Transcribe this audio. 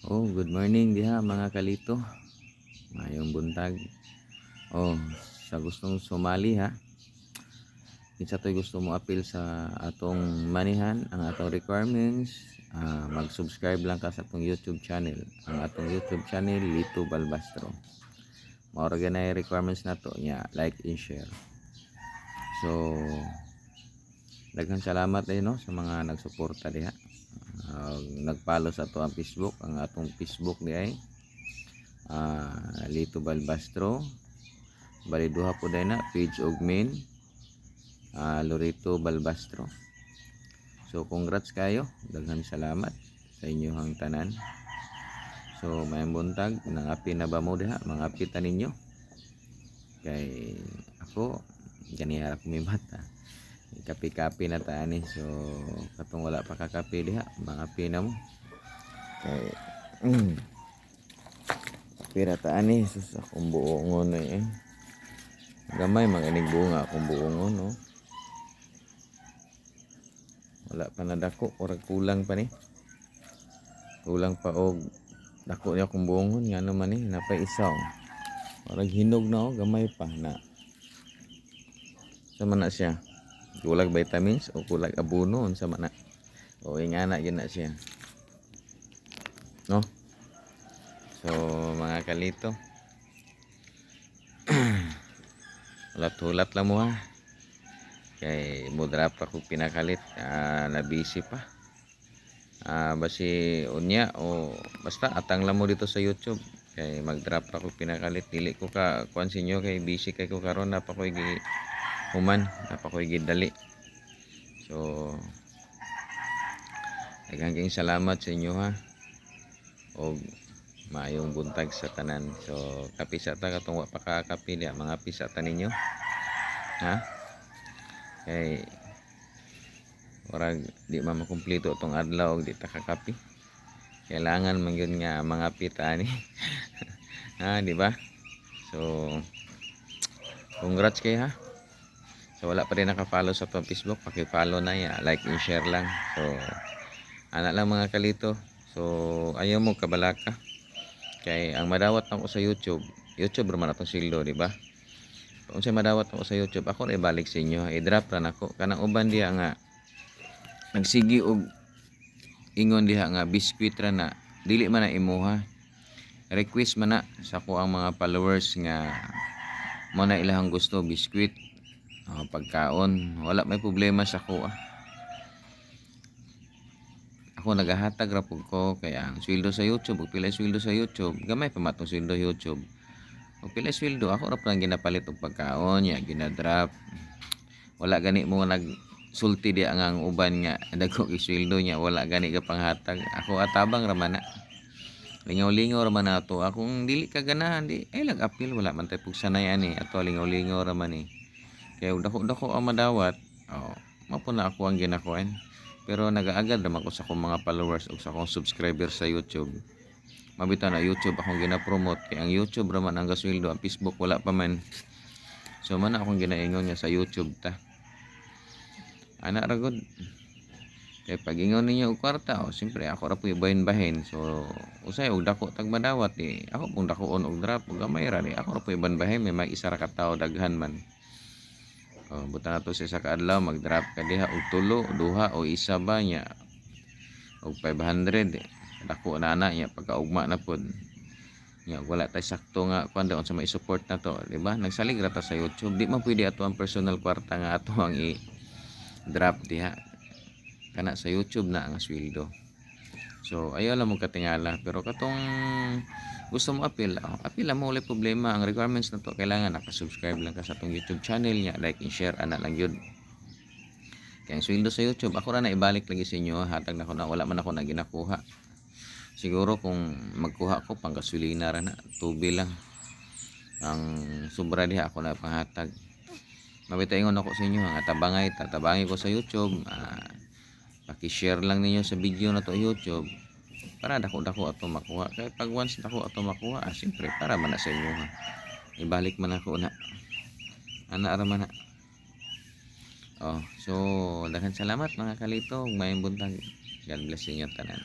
Oh, good morning diha mga kalito. Mayong buntag. Oh, sa gustong sumali ha. Kinsa to'y gusto mo appeal sa atong manihan, ang atong requirements, mag-subscribe lang ka sa atong YouTube channel. Ang atong YouTube channel Lito Balbastro. Mao ra ganay requirements nato nya, like and share. So, daghang salamat din no sa mga nagsuporta diha. Nag-follow sa ato ang Facebook, ang atong Facebook di ay Lito Balbastro. Bali duha po day na page og main, Lorito Balbastro. So congrats kayo, daghang salamat sa inyong tanan. So mayang buntag nangapi na ba mo diha, mga apitan ninyo kay ako ganiya ra kumimata, kapi-kapi na ta ani. So katong wala pa kakapi diha, mga api na mo kay pira ta ani sus akong buongon eh. Gamay maganing bunga akong buongon no. Wala pa na dako, orag kulang pa ni. Kulang pa og dako niya akong buongon nga naman ni napay isa. Orag hinog na gamay pa na. Sa man na siya? Kulag vitamins o kulag abono unsa man na? O ingana gyud na siya. No? So mga kalito. Ulat-ulat lang mo ha. Kay mudrap ako pinakalit, na busy pa. Basi unya o basta atang lang mo dito sa YouTube kay mag-drop ako pinakalit. Dili ko ka kuan sinyo kay busy kay ko karon, napa ko gi human, napa ko gi dali. So daghang salamat sa inyo ha. Og maayong buntag sa tanan. So kapi sa ta katong wa pa kakapi dia, mga pisa ta ninyo. Ha? Kay orag di man makumpleto tong adlaw og di ta kakapi. Kailangan man yun nga mga pita ni. Di ba? So congrats kay ha. So wala pa rin naka-follow sa tong Facebook, paki-follow na ya, like and share lang. So ana lang mga kalito. So ayaw mo kabalaka. Kay ang madawat nako sa YouTube ra man atong sildo, di ba? Kung sa madawat ako sa YouTube, ako na ibalik sa inyo, i-drop ra nako. Kanang uban diha nga nagsigi og ingon diha nga biskwit ra na dili man na imuha. Request man na sa ko ang mga followers nga mo na ilahang gusto biskwit, pagkaon, wala may problema sa ko. Ako nagahatag ra pud ko kay ang sweldo sa YouTube, ug pila sweldo sa YouTube, gamay pa matong sweldo YouTube. Ug pila sweldo ako ra pa ginapalit og pagkaon, ya ginadrop. Wala gani mo sulti di ang uban nga dagko isweldo niya, wala gani ka panghatag. Ako atabang ra man na. Lingaw-lingaw ra man ato. Akong dili ka ganahan di ay lag-apil, wala man tay pugsanay ani. Ato lingaw-lingaw ra man ni. Kaya dako-dako ang madawat. Mao na ako ang ginakuan. Pero nagaagad naman ko sa akong mga followers o sa akong subscribers sa YouTube. Mabita na YouTube akong gina-promote kay ang YouTube ra man ang gasweldo, ang Facebook wala pa man. So man akong ginaingon nga sa YouTube ta. Ana ra gud. Kay pag ingon ninyo og kwarta, siyempre ako ra puy bahin-bahin. So usay og dako tag madawat ako pong dakoon og drop og gamay ra ni ako ra puy bahin may mag isa ra ka tawo daghan man. Buta na to sa isa ka adlaw mag-drop ka diha og tulo, duha o isa ba nya og 500. Dako na nya pagkaugma na pod. Nya wala tay sakto nga kuan daw sa may support na to, di ba? Nagsalig ra ta sa YouTube. Di man pwede ato ang personal kwarta nga ato ang i-drop diha. Kana sa YouTube na ang sweldo. So ayaw lang mo katingala, pero katong gusto mo appeal lang mo, ulit problema. Ang requirements na to kailangan naka-subscribe lang ka sa atong YouTube channel nya, like and share ana lang yun. Kaya ang sweldo sa YouTube ako ra na ibalik lagi sa inyo, hatag na ko na, wala man ako na ginakuha. Siguro kung magkuha ko pang gasolina ra na, tubi lang ang sobra diha ako na panghatag. Mabitaingon ako sa inyo nga tabangi ko sa YouTube. Paki-share lang ninyo sa video na to YouTube para dako-dako ato makuha. Kaya pag once dako ato makuha, siyempre para man na sa inyo ha. Ibalik man ako na. Ana ra man na. So daghang salamat mga kalito, mayong buntag. God bless inyo tanan.